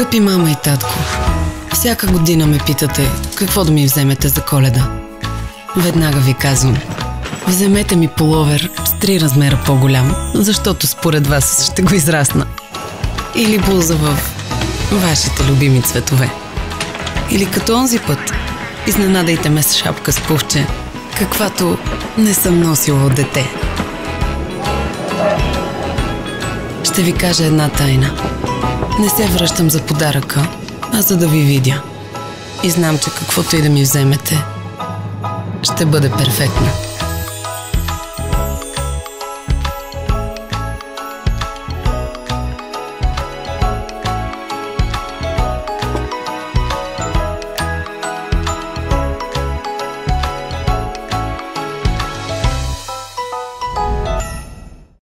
Скъпи мама и татко, всяка година ме питате какво да ми вземете за Коледа. Веднага ви казвам, вземете ми пуловер с 3 размера по-голям, защото според вас ще го израсна. Или блуза в вашите любими цветове. Или като онзи път, изненадайте ме с шапка с пухче, каквато не съм носила от дете. Ще ви кажа една тайна. Не се връщам за подаръка, а за да ви видя. И знам, че каквото и да ми вземете, ще бъде перфектно.